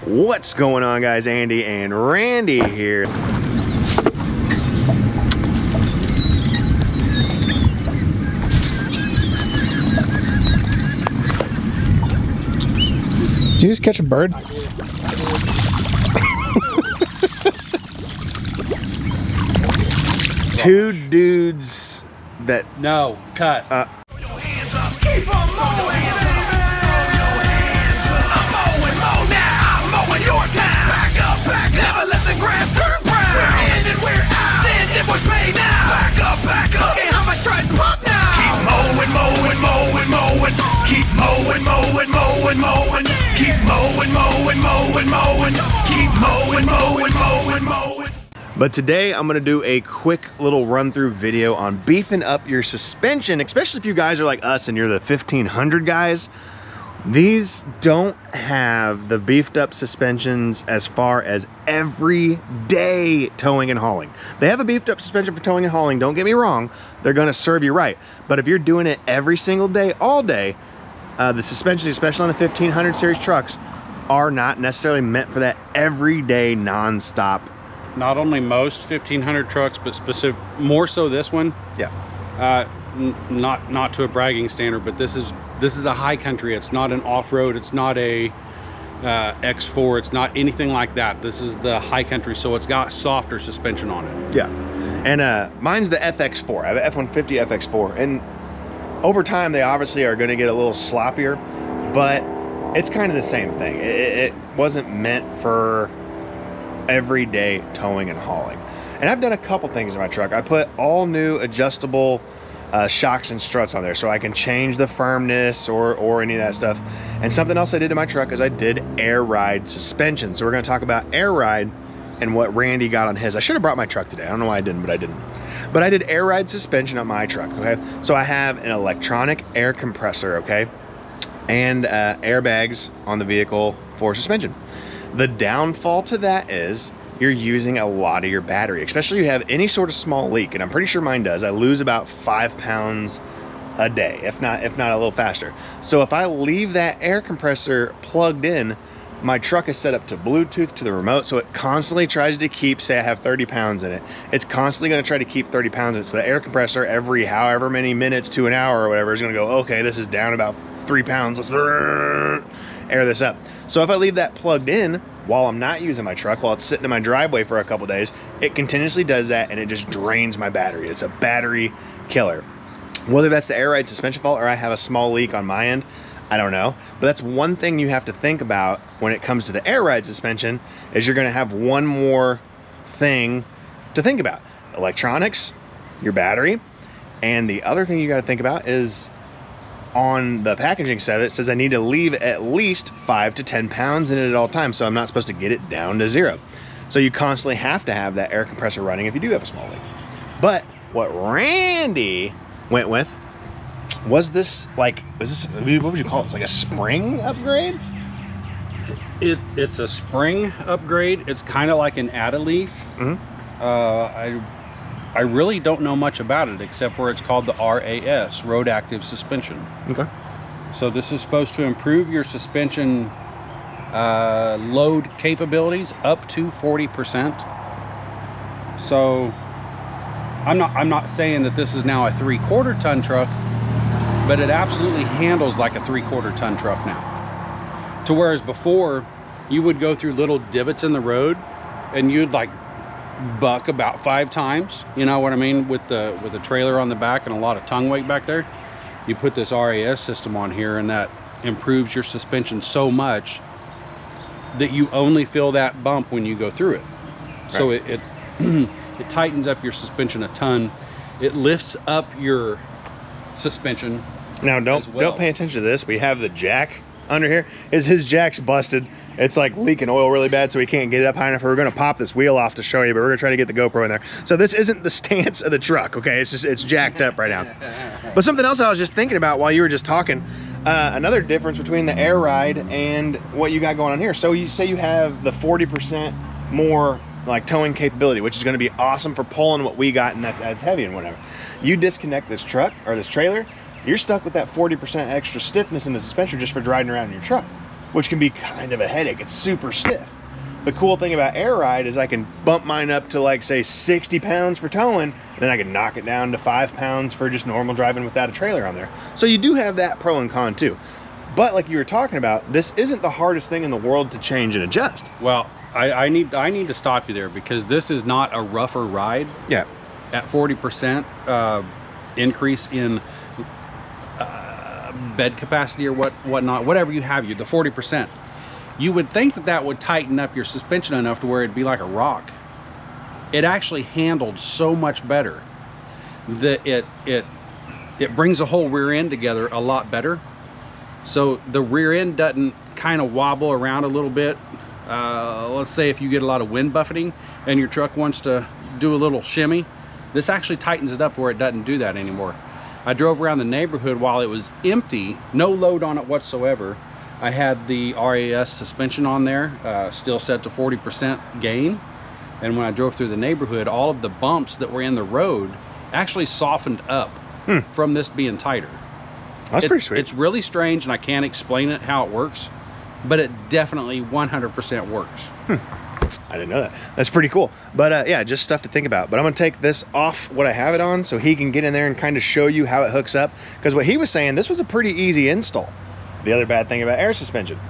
What's going on, guys? Andy and Randy here. Did you just catch a bird? I did. Two dudes that... No, cut. But today I'm gonna do a quick little run through video on beefing up your suspension, especially if you guys are like us and you're the 1500 guys. These don't have the beefed up suspensions as far as everyday towing and hauling. They have a beefed up suspension for towing and hauling, don't get me wrong, they're gonna serve you right. But if you're doing it every single day, all day, the suspensions, especially on the 1500 series trucks, are not necessarily meant for that everyday non-stop. Not only most 1500 trucks, but more so this one. Yeah. Not to a bragging standard, but this is a high country. It's not an off-road. It's not a X4. It's not anything like that. This is the high country, so it's got softer suspension on it. Yeah, and mine's the FX4. I have an F-150 FX4, and over time they obviously are going to get a little sloppier, but it's kind of the same thing. It wasn't meant for everyday towing and hauling. And I've done a couple things in my truck. I put all new adjustable shocks and struts on there so I can change the firmness or any of that stuff. And something else I did in my truck is I did air ride suspension. So we're going to talk about air ride and what Randy got on his. I should have brought my truck today. I don't know why I didn't, but I didn't. But I did air ride suspension on my truck, okay? So I have an electronic air compressor, okay? And airbags on the vehicle for suspension. The downfall to that is you're using a lot of your battery, especially if you have any sort of small leak, and I'm pretty sure mine does. I lose about 5 pounds a day, if not a little faster. So if I leave that air compressor plugged in, my truck is set up to Bluetooth to the remote, so it constantly tries to keep, say I have 30 pounds in it, it's constantly going to try to keep 30 pounds in it. So the air compressor, every however many minutes to an hour or whatever, is going to go, okay, this is down about 3 pounds, let's air this up. So if I leave that plugged in while I'm not using my truck, while it's sitting in my driveway for a couple days, it continuously does that, and it just drains my battery. It's a battery killer. Whether that's the air ride suspension fault or I have a small leak on my end, I don't know. But that's one thing you have to think about when it comes to the air ride suspension, is you're going to have one more thing to think about: electronics, your battery, and the other thing you got to think about is on the packaging set, it says I need to leave at least 5 to 10 pounds in it at all times, so I'm not supposed to get it down to 0. So you constantly have to have that air compressor running if you do have a small leak. But what Randy went with was this, like, what would you call it? It's like a spring upgrade? It's a spring upgrade. It's kind of like an add-a-leaf. I really don't know much about it, except for it's called the RAS, Road Active Suspension. Okay. So this is supposed to improve your suspension load capabilities up to 40%. So I'm not saying that this is now a 3/4 ton truck, but it absolutely handles like a 3/4 ton truck now. To whereas before you would go through little divots in the road and you'd like buck about 5 times, you know what I mean, with the trailer on the back and a lot of tongue weight back there. You put this RAS system on here, and that improves your suspension so much that you only feel that bump when you go through it. Right. So it tightens up your suspension a ton. It lifts up your suspension. Now don't pay attention to this. We have the jack under here. His jack's busted. It's like leaking oil really bad, so we can't get it up high enough. We're going to pop this wheel off to show you, but we're going to try to get the GoPro in there. So this isn't the stance of the truck, okay? It's jacked up right now. But something else I was just thinking about while you were just talking, another difference between the air ride and what you got going on here. So you say you have the 40% more like towing capability, which is going to be awesome for pulling what we got, and that's as heavy and whatever. You disconnect this truck or this trailer, you're stuck with that 40% extra stiffness in the suspension just for driving around in your truck. which can be kind of a headache. It's super stiff. The cool thing about Air Ride is I can bump mine up to like say 60 pounds for towing, then I can knock it down to 5 pounds for just normal driving without a trailer on there. So you do have that pro and con too. But like you were talking about, this isn't the hardest thing in the world to change and adjust. Well, I need to stop you there, because this is not a rougher ride. Yeah. At 40% increase in bed capacity or whatnot, whatever you have, the 40%. You would think that that would tighten up your suspension enough to where it'd be like a rock. It actually handled so much better that it brings the whole rear end together a lot better. So the rear end doesn't kind of wobble around a little bit. Let's say if you get a lot of wind buffeting and your truck wants to do a little shimmy, this actually tightens it up where it doesn't do that anymore. I drove around the neighborhood while it was empty, no load on it whatsoever. I had the RAS suspension on there, still set to 40% gain. And when I drove through the neighborhood, all of the bumps that were in the road actually softened up from this being tighter. That's pretty sweet. It's really strange, and I can't explain it how it works, but it definitely 100% works. I didn't know that. That's pretty cool. But yeah, just stuff to think about. But I'm gonna take this off what I have it on so he can get in there and kind of show you how it hooks up, because what he was saying, this was a pretty easy install. The other bad thing about air suspension,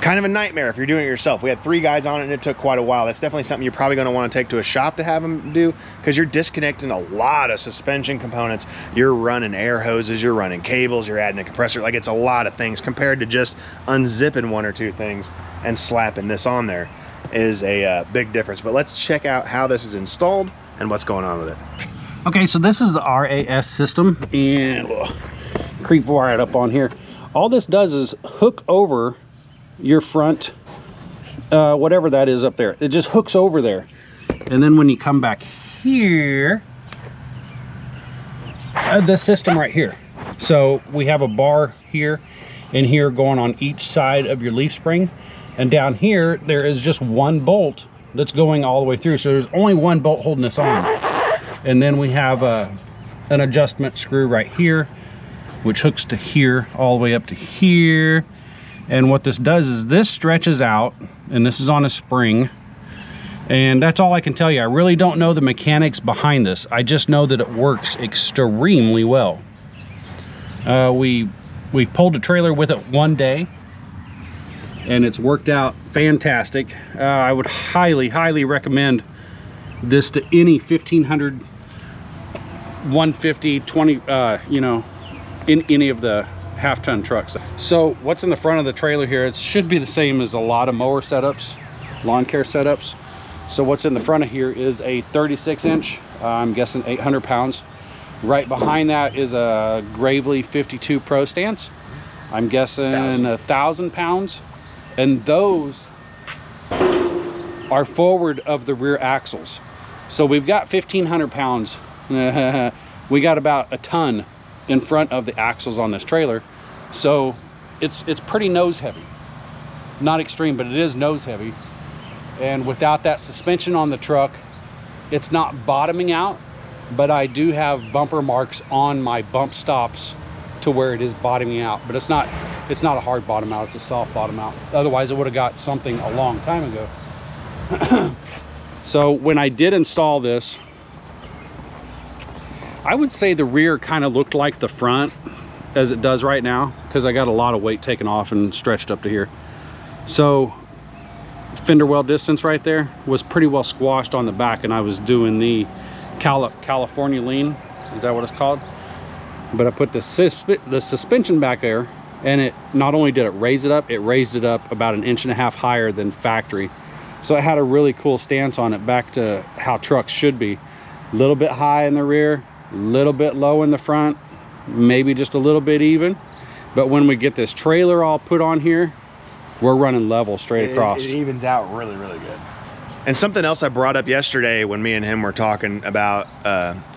kind of a nightmare if you're doing it yourself. We had 3 guys on it and it took quite a while. That's definitely something you're probably going to want to take to a shop to have them do, because you're disconnecting a lot of suspension components. You're running air hoses, you're running cables, you're adding a compressor. Like, it's a lot of things compared to just unzipping 1 or 2 things and slapping this on there is a big difference. But let's check out how this is installed and what's going on with it. Okay, so this is the RAS system, and we'll creep wire it up on here. All this does is hook over your front, whatever that is up there. It just hooks over there. And then when you come back here, this system right here. So we have a bar here and here going on each side of your leaf spring. And down here, there is just 1 bolt that's going all the way through. So there's only 1 bolt holding this on. And then we have an adjustment screw right here, which hooks to here, all the way up to here. And what this does is this stretches out, and this is on a spring. And that's all I can tell you. I really don't know the mechanics behind this. I just know that it works extremely well. We pulled a trailer with it 1 day, and it's worked out fantastic. I would highly recommend this to any 1500, 150, 20, you know, in any of the half-ton trucks. So what's in the front of the trailer here, it should be the same as a lot of mower setups, lawn care setups. So what's in the front of here is a 36-inch, I'm guessing 800 pounds. Right behind that is a Gravely 52 Pro stance. I'm guessing 1,000 pounds. And those are forward of the rear axles. So we've got 1,500 pounds. We got about a ton in front of the axles on this trailer. So it's pretty nose heavy. Not extreme, but it is nose heavy. And without that suspension on the truck, it's not bottoming out, but I do have bumper marks on my bump stops to where it is bottoming out. But it's not a hard bottom out, it's a soft bottom out. Otherwise it would have got something a long time ago. So when I did install this, I would say the rear kind of looked like the front as it does right now, because I got a lot of weight taken off and stretched up to here. So fender well distance right there was pretty well squashed on the back, and I was doing the California lean, is that what it's called? But I put the suspension back there, and it not only did it raise it up, it raised it up about 1.5 inches higher than factory. So it had a really cool stance on it, back to how trucks should be. A little bit high in the rear, a little bit low in the front, maybe just a little bit even. But when we get this trailer all put on here, we're running level straight across. It evens out really good. And something else I brought up yesterday when me and him were talking about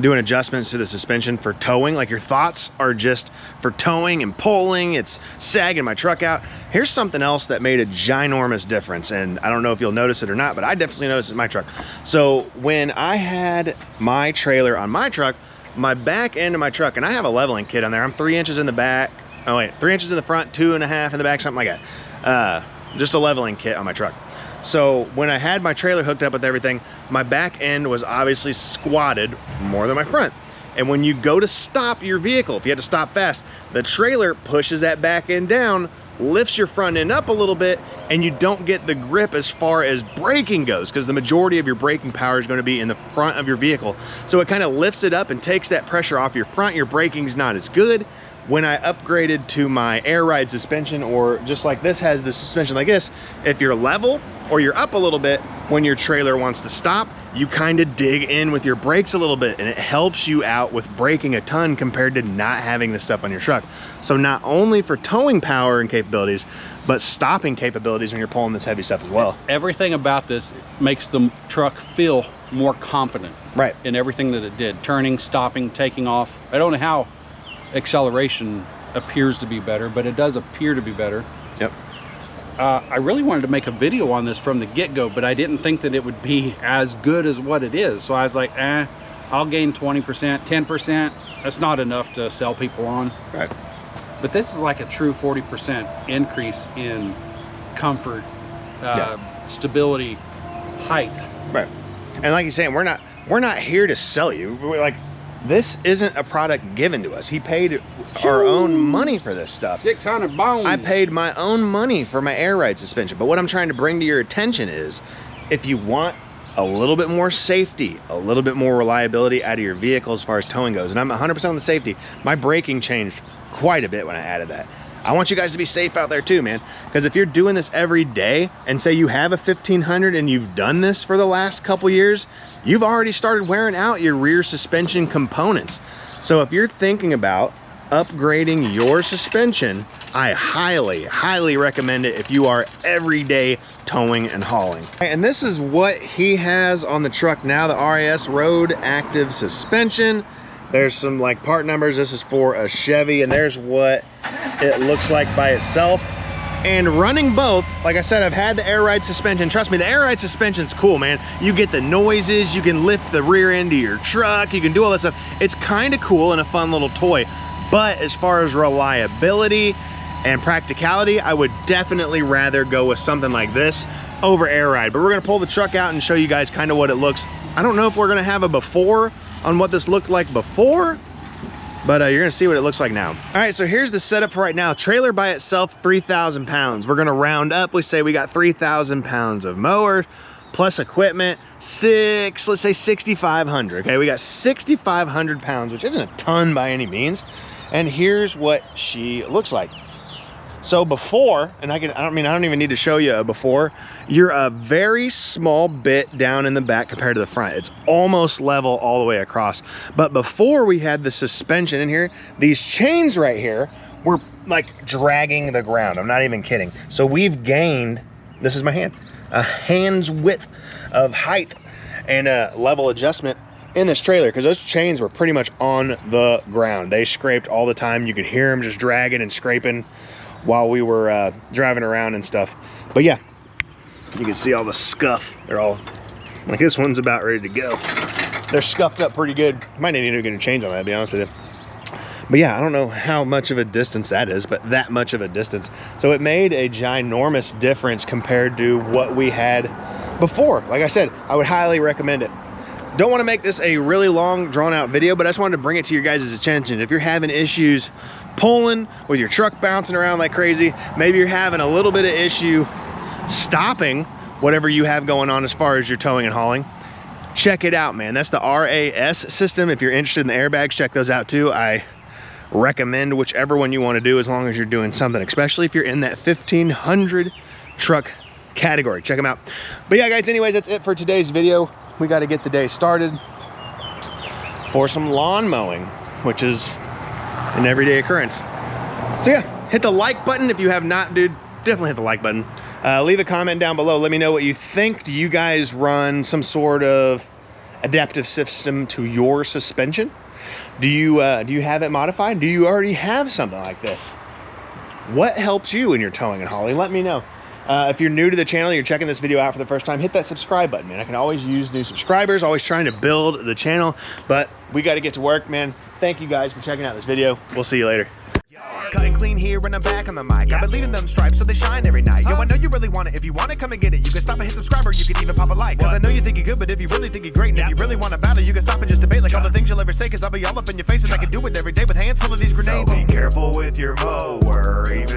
doing adjustments to the suspension for towing, like your thoughts are just for towing and pulling, it's sagging my truck out. Here's something else that made a ginormous difference, and I don't know if you'll notice it or not, but I definitely noticed it in my truck. So when I had my trailer on my truck, my back end of my truck, and I have a leveling kit on there, I'm 3 inches in the back, oh wait, 3 inches in the front, 2.5 in the back, something like that. just a leveling kit on my truck. So when I had my trailer hooked up with everything, my back end was obviously squatted more than my front. And when you go to stop your vehicle, if you had to stop fast, the trailer pushes that back end down, lifts your front end up a little bit, and you don't get the grip as far as braking goes, because the majority of your braking power is going to be in the front of your vehicle. So it kind of lifts it up and takes that pressure off your front. Your braking's not as good. When I upgraded to my air ride suspension, or just like this has the suspension like this, if you're level or you're up a little bit, when your trailer wants to stop, you kind of dig in with your brakes a little bit, and it helps you out with braking a ton compared to not having this stuff on your truck. So not only for towing power and capabilities, but stopping capabilities when you're pulling this heavy stuff as well. Everything about this makes the truck feel more confident, right, in everything that it did. Turning, stopping, taking off. I don't know how acceleration appears to be better, but it does appear to be better. Yep. I really wanted to make a video on this from the get-go, but I didn't think that it would be as good as what it is. So I was like, I'll gain 20%, 10%. That's not enough to sell people on. Right. But this is like a true 40% increase in comfort, stability, height. Right. And like you're saying, we're not here to sell you. We're like, this isn't a product given to us. He paid our own money for this stuff. 600 bones. I paid my own money for my air ride suspension. But what I'm trying to bring to your attention is, if you want a little bit more safety, a little bit more reliability out of your vehicle as far as towing goes, and I'm 100% on the safety, my braking changed quite a bit when I added that. I want you guys to be safe out there too, man. Because if you're doing this every day, and say you have a 1500 and you've done this for the last couple years, you've already started wearing out your rear suspension components. So if you're thinking about upgrading your suspension, I highly, highly recommend it if you are everyday towing and hauling. And this is what he has on the truck now, the RAS Road Active Suspension. There's some like part numbers. This is for a Chevy, and there's what it looks like by itself. And running both, like I said, I've had the air ride suspension. Trust me, the air ride suspension's cool, man. You get the noises, you can lift the rear end of your truck, you can do all that stuff. It's kind of cool and a fun little toy. But as far as reliability and practicality, I would definitely rather go with something like this over air ride. But we're gonna pull the truck out and show you guys kind of what it looks. I don't know if we're gonna have a before on what this looked like before, but you're gonna see what it looks like now. All right, so here's the setup for right now. Trailer by itself, 3,000 pounds. We're gonna round up. We say we got 3,000 pounds of mower plus equipment, let's say 6,500. Okay, we got 6,500 pounds, which isn't a ton by any means. And here's what she looks like. So before, and I don't even need to show you a before, you're a very small bit down in the back compared to the front. It's almost level all the way across. But before we had the suspension in here, these chains right here were like dragging the ground. I'm not even kidding. So we've gained, this is my hand, a hand's width of height and a level adjustment in this trailer, because those chains were pretty much on the ground. They scraped all the time. You could hear them just dragging and scraping while we were driving around and stuff. But yeah, you can see all the scuff. They're all, like this one's about ready to go. They're scuffed up pretty good. Might need to get a change on that, to be honest with you. But yeah, I don't know how much of a distance that is, but that much of a distance. So it made a ginormous difference compared to what we had before. Like I said, I would highly recommend it. Don't want to make this a really long, drawn out video, but I just wanted to bring it to your guys' attention. If you're having issues pulling with your truck bouncing around like crazy, maybe you're having a little bit of issue stopping whatever you have going on as far as your towing and hauling, check it out, man. That's the RAS system. If you're interested in the airbags, check those out too. I recommend whichever one you want to do, as long as you're doing something, especially if you're in that 1,500 truck category. Check them out. But yeah, guys, anyways, that's it for today's video. We got to get the day started for some lawn mowing, which is an everyday occurrence. So yeah, hit the like button if you have not, dude. Definitely hit the like button. Leave a comment down below. Let me know what you think. Do you guys run some sort of adaptive system to your suspension? Do you have it modified? Do you already have something like this? What helps you in your towing and hauling? Let me know. If you're new to the channel, you're checking this video out for the first time, hit that subscribe button, man. I can always use new subscribers, always trying to build the channel, but we got to get to work, man. Thank you guys for checking out this video. We'll see you later. Cutting clean here and I'm back on the mic. I've been leaving them stripes so they shine every night. Yo, I know you really want it. If you want it, come and get it. You can stop and hit subscribe, or you can even pop a like. Cause I know you think you're good, but if you really think you're great, and if you really want to battle, you can stop and just debate like all the things you'll ever say. Cause I'll be all up in your face and I can do it every day with hands full of these grenades. So be careful with your mower, even